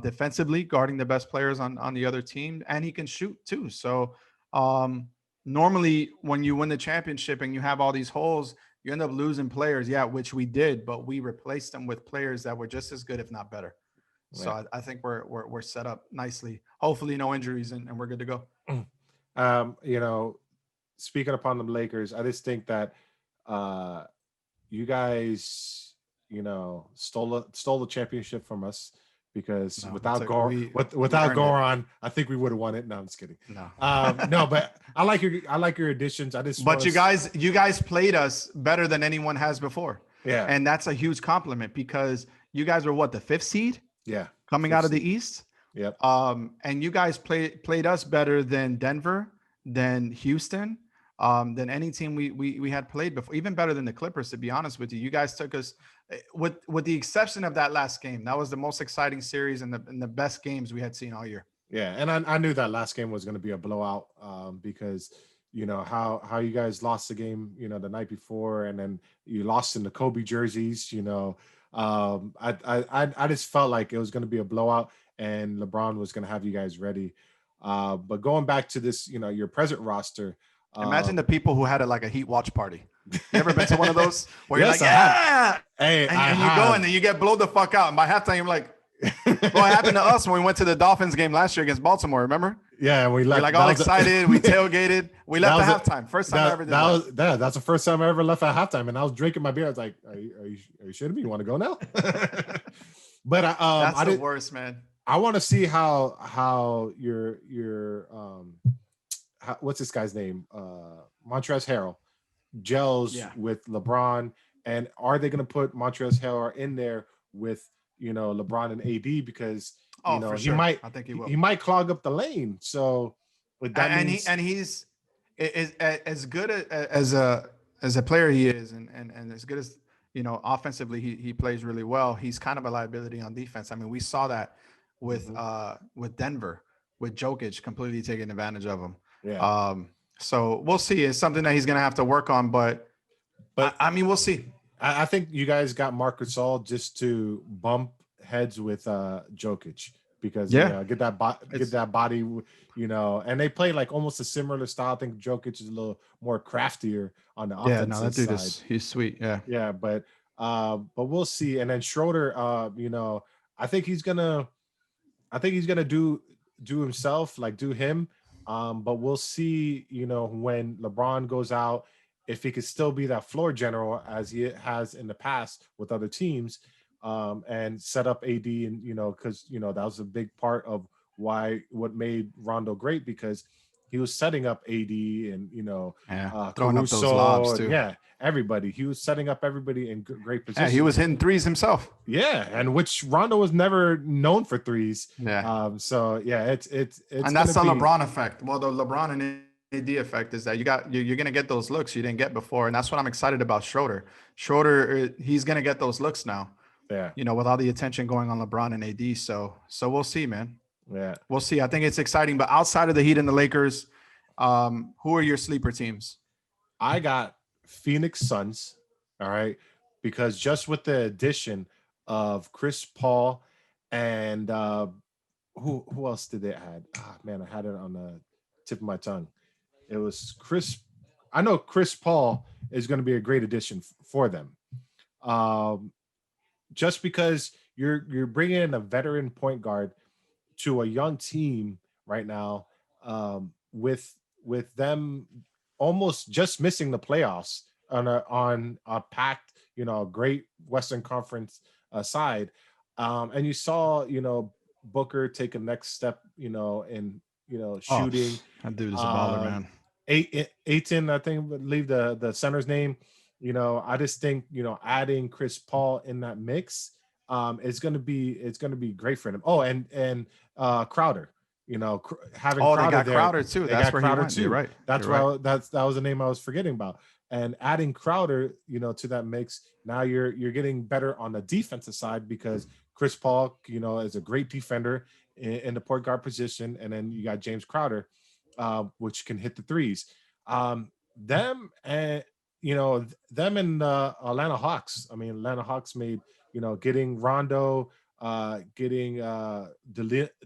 Defensively, guarding the best players on the other team, and he can shoot too. So um, normally, when you win the championship and you have all these holes, you end up losing players. Yeah, which we did, but we replaced them with players that were just as good, if not better. So Yeah. I think we're set up nicely. Hopefully, no injuries, and we're good to go. Um, you know, Speaking upon the Lakers, I just think that uh you guys, stole the championship from us. because No, we without earned it. Goron, I think we would have won it. No, I'm just kidding. No. No, but I like your additions. I just want But to, you guys played us better than anyone has before. yeah, And that's a huge compliment because you guys were what, the fifth seed yeah, coming out fifth of seed. the East? Yep. And you guys played us better than Denver, than Houston, than any team we had played before, even better than the Clippers, to be honest with you. You guys took us with the exception of that last game. That was the most exciting series and the best games we had seen all year. Yeah, and I knew that last game was going to be a blowout because you know how you guys lost the game, you know, the night before, and then you lost in the Kobe jerseys. You know, I just felt like it was going to be a blowout, and LeBron was going to have you guys ready. But going back to this, you know, your present roster. Imagine Um, the people who had it like a Heat watch party. You ever been to one of those where you're yes, like, I have. yeah, Hey, I and you go and have. then you get blown the fuck out, and by halftime you're like, well, it happened to us when we went to the Dolphins game last year against Baltimore. Remember? Yeah, we We're left. like That all was excited. We tailgated. We that left was at halftime. First time I ever did that. that's the first time I ever left at halftime, and I was drinking my beer. I was like, are you shitting me? You want to go now?" But That's I the did. worst, man. I want to see how your what's this guy's name? Montrezl Harrell gels Yeah. with LeBron, and are they going to put Montrezl Harrell in there with, you know, LeBron and AD, because you Oh, know for he sure. might I think he he will. might clog up the lane. So what that And means, he's as good as a player he is, and as good as offensively he plays really well. He's kind of a liability on defense. I mean, we saw that Mhm. with Denver, with Jokic completely taking advantage of him. Yeah, So we'll see. It's something that he's gonna have to work on, but but I mean, we'll see. I think you guys got Marc Gasol just to bump heads with Jokic, because Yeah, get it's that body, you know, and they play like almost a similar style. I think Jokic is a little more craftier on the yeah. No, offensive that dude side. is he's sweet. Yeah. Yeah, but we'll see. And then Schroeder, you know, I think he's gonna do himself, like do him. But we'll see, you know, when LeBron goes out, if he could still be that floor general as he has in the past with other teams, and set up AD, and you know, because you know that was a big part of what made Rondo great, because he was setting up AD and, you know, Yeah, throwing up those lobs Caruso, and too. yeah, everybody. He was setting up everybody in great Yeah, he was positions. hitting threes himself. Yeah, and which Rondo was never known for threes. Yeah, So yeah, it's and gonna that's the be, LeBron effect. Well, the LeBron and AD effect is that you're gonna get those looks you didn't get before, and that's what I'm excited about Schroeder. Schroeder, he's gonna get those looks now. yeah, With all the attention going on LeBron and AD. So we'll see, man. yeah. We'll see. I think it's exciting. But outside of the Heat and the Lakers, who are your sleeper teams? I got Phoenix Suns, all right, because just with the addition of Chris Paul and who else did they add? Ah, man, I had it on the tip of my tongue. It was Chris. I know Chris Paul is going to be a great addition for them. Um, just because you're bringing in a veteran point guard to a young team right now, with them almost just missing the playoffs on a packed, you know, great Western Conference side, and you saw, you know, Booker take a next step, you know, in, you know, Oh, shooting. that dude is a baller, um man. Aiton, I think, leave the center's name. You know, I just think, you know, adding Chris Paul in that mix, it's gonna be great for them. Oh, and Crowder, you know, having Oh, they Crowder got there, Crowder too. they That's got where he Crowder went. You're too. right. That's You're right. why that was the name I was forgetting about. And adding Crowder, you know, to that mix, now you're getting better on the defensive side, because Chris Paul, you know, is a great defender in the point guard position, and then you got James Crowder, which can hit the threes. Them and you know them and Atlanta Hawks. I mean, Atlanta Hawks made, you know, getting Rondo, getting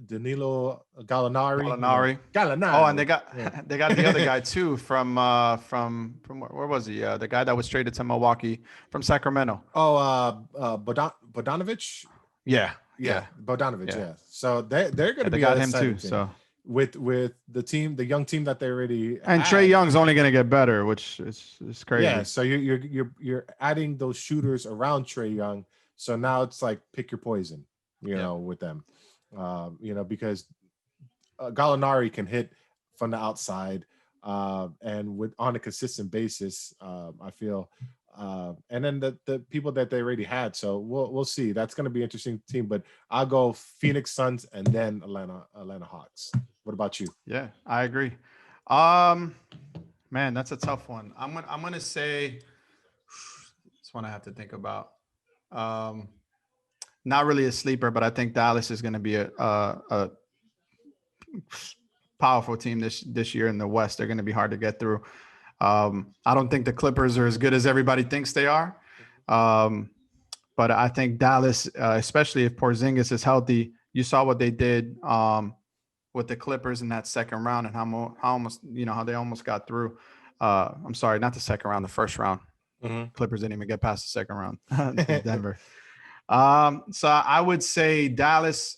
Danilo Gallinari. You know, Gallinari. Oh, and Gallinari. they got Yeah. they got the other guy too from where was he? The guy that was traded to Milwaukee from Sacramento. Oh, Bodanovich. Yeah, Yeah, yeah, Bodanovich. yeah. Yeah. So they're going Yeah, to they be an got him exciting too. team So with the young team that they already and Trey had. Young's only gonna get better, which is Yeah, crazy. so you're adding those shooters around Trey Young. So now it's like pick your poison. Yeah. with them, because Gallinari can hit from the outside, and with on a consistent basis. I feel, and then the people that they already had. So we'll see. That's going to be an interesting team. But I'll go Phoenix Suns and then Atlanta Hawks. What about you? Yeah, I agree. Um, Man, that's a tough one. I'm gonna say this one I have to think about. Um, Not really a sleeper, but I think Dallas is going to be a powerful team this year in the West. They're going to be hard to get through. I don't think the Clippers are as good as everybody thinks they are. Um, but I think Dallas, especially if Porzingis is healthy, you saw what they did with the Clippers in that second round and how almost how they almost got through. I'm sorry, not the second round, the first round. Mm-hmm. Clippers didn't even get past the second round. Denver. So I would say Dallas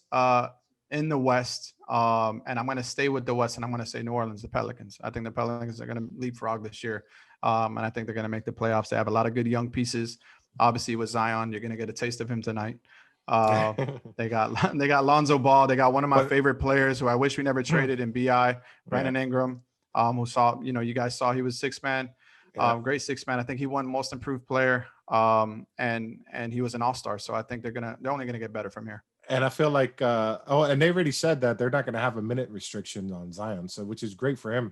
in the West, and I'm going to stay with the West, and I'm going to say New Orleans, the Pelicans. I think the Pelicans are going to leapfrog this year, and I think they're going to make the playoffs. They have a lot of good young pieces. Obviously, with Zion, you're going to get a taste of him tonight. They got they got Lonzo Ball. They got one of my But favorite players who I wish we never traded in Bi, Brandon Ingram. Who saw you guys saw he was six man. yeah. Great six man. I think he won most improved player. And he was an all-star. So I think they're only gonna get better from here. And I feel like and they already said that they're not going to have a minute restriction on Zion, so which is great for him,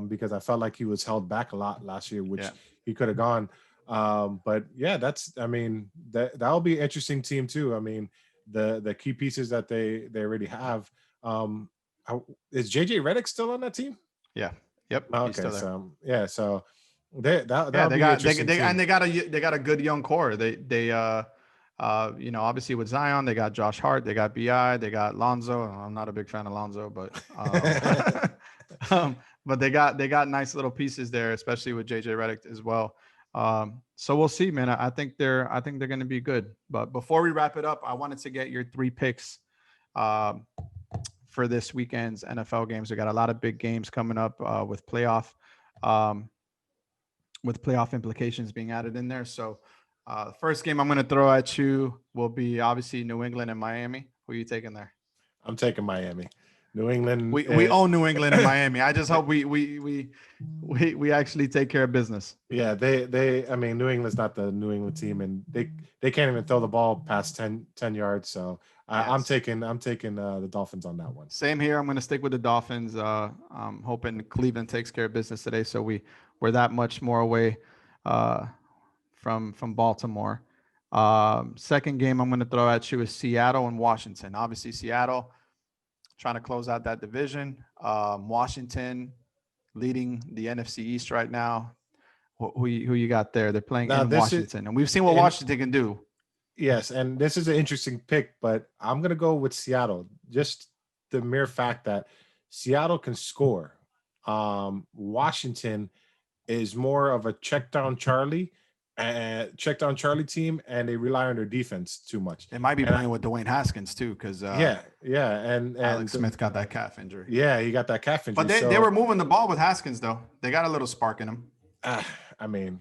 because I felt like he was held back a lot last year, which Yeah. he could have gone. But yeah, that'll be an interesting team too. I mean, the key pieces that they already have. Um, is JJ Redick still on that team? Yeah. Yep. He's Okay, still there. so yeah, so Yeah, that'll they be an got interesting team. they got a good young core. Obviously with Zion, they got Josh Hart, they got Bi, they got Lonzo. I'm not a big fan of Lonzo, but but they got nice little pieces there, especially with JJ Redick as well. So we'll see, man. I think they're going to be good. But before we wrap it up, I wanted to get your three picks um, for this weekend's NFL games. We got a lot of big games coming up um, with playoff implications being added in there. So the first game I'm going to throw at you will be obviously New England and Miami. Who are you taking there? I'm taking Miami. New England. We own New England and Miami. I just hope we actually take care of business. Yeah, they I mean New England's not the New England team, and they can't even throw the ball past 10 yards. So I'm Yes. taking the Dolphins on that one. Same here. I'm going to stick with the Dolphins. I'm hoping Cleveland takes care of business today, so we're that much more away uh, from Baltimore. Second game I'm going to throw at you is Seattle and Washington. Obviously, Seattle trying to close out that division. Washington leading the NFC East right now. Who you got there? They're playing Now in this is Washington, and we've seen what and Washington can do. yes, and this is an interesting pick, but I'm gonna go with Seattle. Just the mere fact that Seattle can score. Washington is more of a check down Charlie team, and they rely on their defense too much. They might be And playing with Dwayne Haskins too, because yeah, and Alex Smith got that calf injury. yeah, he got that calf But injury. they were So moving the ball with Haskins though. They got a little spark in them. uh, I mean,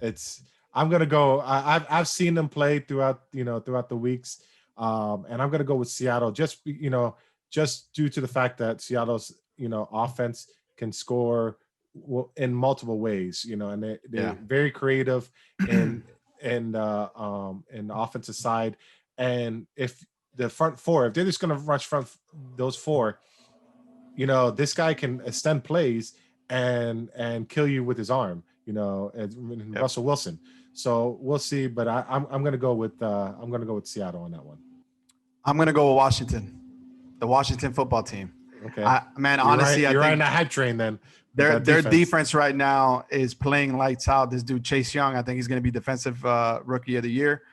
it's I'm gonna go. I've seen them play throughout throughout the weeks, and I'm gonna go with Seattle just due to the fact that Seattle's offense can score in multiple ways, and they're Yeah. very creative in the offensive side, and if the front four, if they're just gonna rush front those four, this guy can extend plays and kill you with his arm, as Yep. Russell Wilson. So we'll see, but I'm gonna go with Seattle on that one. I'm gonna go with Washington, the Washington football team. Okay, Man, you're right. honestly, I You're right in think that hype train then with their that their defense. defense right now is playing lights out. This dude Chase Young, I think he's going to be defensive rookie of the year.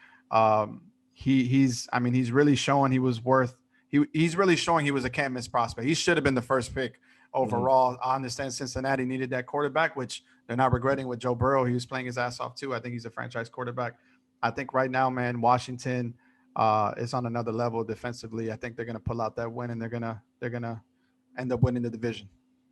He's really showing he was worth. He's really showing he was a can't miss prospect. He should have been the first pick Mhm. overall. I understand Cincinnati needed that quarterback, which they're not regretting with Joe Burrow. He was playing his ass off too. I think he's a franchise quarterback. I think right now, man, Washington is on another level defensively. I think they're going to pull out that win, and they're gonna end up winning the division.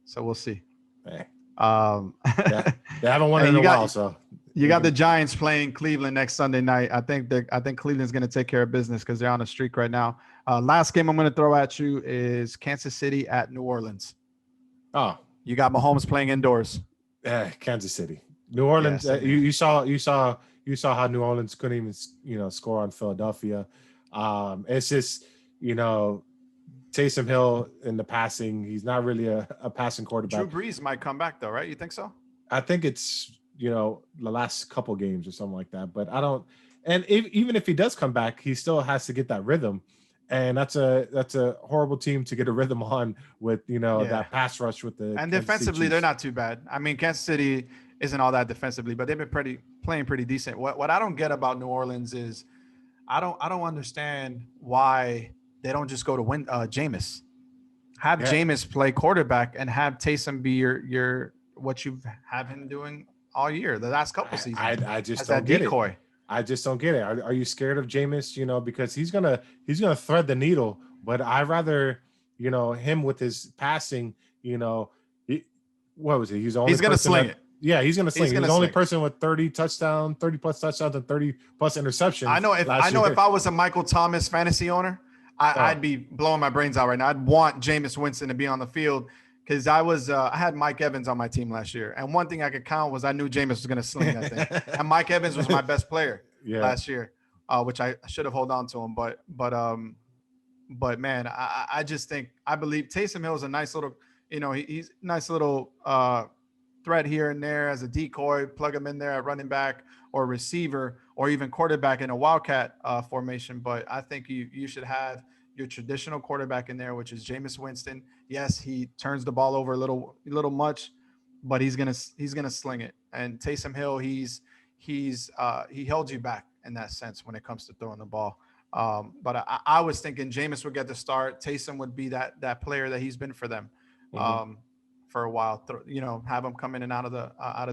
So we'll see. Hey, Um, yeah, they haven't won and in you a got while, so You got the Giants playing Cleveland next Sunday night. I think Cleveland's going to take care of business because they're on a streak right now. Last game I'm going to throw at you is Kansas City at New Orleans. Oh, you got Mahomes playing indoors. Kansas City, New Orleans. Yeah, You saw how New Orleans couldn't even score on Philadelphia. It's just Taysom Hill in the passing. He's not really a passing quarterback. Drew Brees might come back though, right? You think so? I think it's the last couple games or something like that. But I don't. And even if he does come back, he still has to get that rhythm, and that's a horrible team to get a rhythm on with that pass rush with the. And defensively, they're not too bad. I mean, Kansas City isn't all that defensively, but they've been playing pretty decent. What I don't get about New Orleans is I don't understand why they don't just go to win Jameis. Have Jameis play quarterback and have Taysom be your what you have him doing all year, the last couple seasons. I just don't get it. I just don't get it. Are you scared of Jameis? Because he's gonna thread the needle, but I'd rather him with his passing. What was it? He's gonna sling it. Yeah, he's gonna sling. He's the only person with 30 plus touchdowns, and 30 plus interceptions. I know if I was a Michael Thomas fantasy owner, I'd be blowing my brains out right now. I'd want Jameis Winston to be on the field because I had Mike Evans on my team last year, and one thing I could count was I knew Jameis was going to sling that thing, and Mike Evans was my best player last year, which I should have held on to him, but man, I just think I believe Taysom Hill is a nice little, he's a nice little threat here and there as a decoy, plug him in there at running back or receiver or even quarterback in a wildcat formation. But I think you should have your traditional quarterback in there, which is Jameis Winston. Yes, he turns the ball over a little much, but he's gonna sling it. And Taysom Hill, he held you back in that sense when it comes to throwing the ball. But I was thinking Jameis would get the start. Taysom would be that player that he's been for them for a while. Have him come in and out of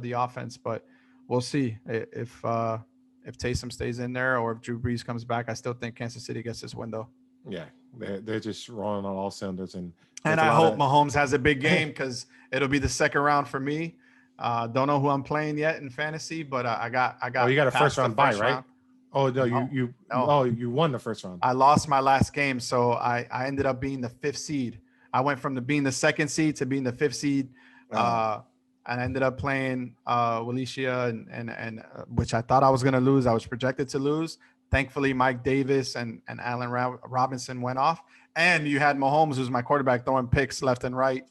the offense. But we'll see if Taysom stays in there or if Drew Brees comes back. I still think Kansas City gets this win though. Yeah, they're just rolling on all cylinders, and I hope Mahomes has a big game because it'll be the second round for me. Don't know who I'm playing yet in fantasy, but I got. Oh, you got a first round bye, right? Oh no, no. You won the first round. I lost my last game, so I ended up being the 5th seed. I went from being the 2nd seed to being the 5th seed. And I ended up playing Walicia and which I thought I was going to lose. I was projected to lose. Thankfully, Mike Davis and Allen Robinson went off. And you had Mahomes, who's my quarterback, throwing picks left and right,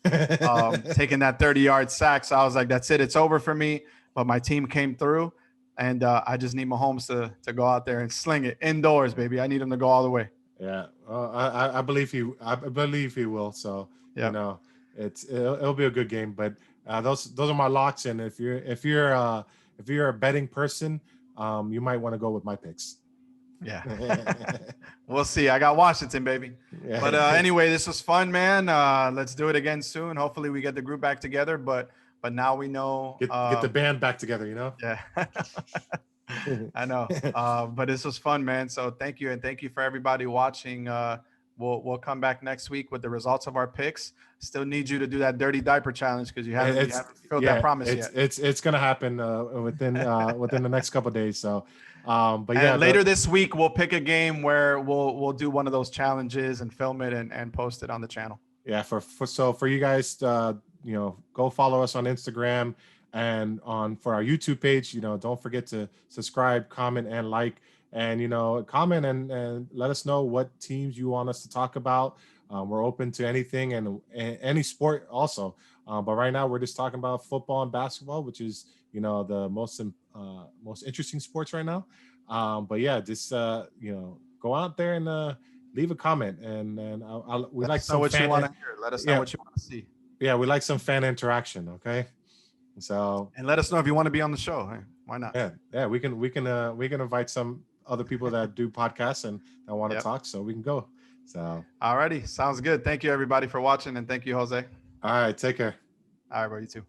taking that 30-yard sack. So I was like, that's it. It's over for me. But my team came through, and I just need Mahomes to go out there and sling it indoors, baby. I need him to go all the way. Yeah, I believe he. I believe he will. So it'll be a good game. But those are my locks. And if you're a betting person, you might want to go with my picks. Yeah, we'll see. I got Washington, baby. Yeah. But anyway, this was fun, man. Let's do it again soon. Hopefully, we get the group back together. But now we know get the band back together. Yeah. I know. But this was fun, man. So thank you. And thank you for everybody watching. We'll come back next week with the results of our picks. Still need you to do that dirty diaper challenge because you haven't fulfilled that promise yet. It's going to happen within the next couple of days. So, but yeah, later this week, we'll pick a game where we'll do one of those challenges and film it and post it on the channel. Yeah. For you guys, go follow us on Instagram. And for our YouTube page, don't forget to subscribe, comment, and like, and comment and let us know what teams you want us to talk about. We're open to anything and any sport also. But right now we're just talking about football and basketball, which is the most interesting sports right now. But yeah, just go out there and leave a comment and we like some what you want to hear. Let us know what you want to see. Yeah, we like some fan interaction. Okay. So and let us know if you want to be on the show. Hey, why not? Yeah, we can invite some other people that do podcasts and that want to talk, so we can go. So alrighty, sounds good. Thank you everybody for watching, and thank you, Jose. All right, take care. All right, bro, you too.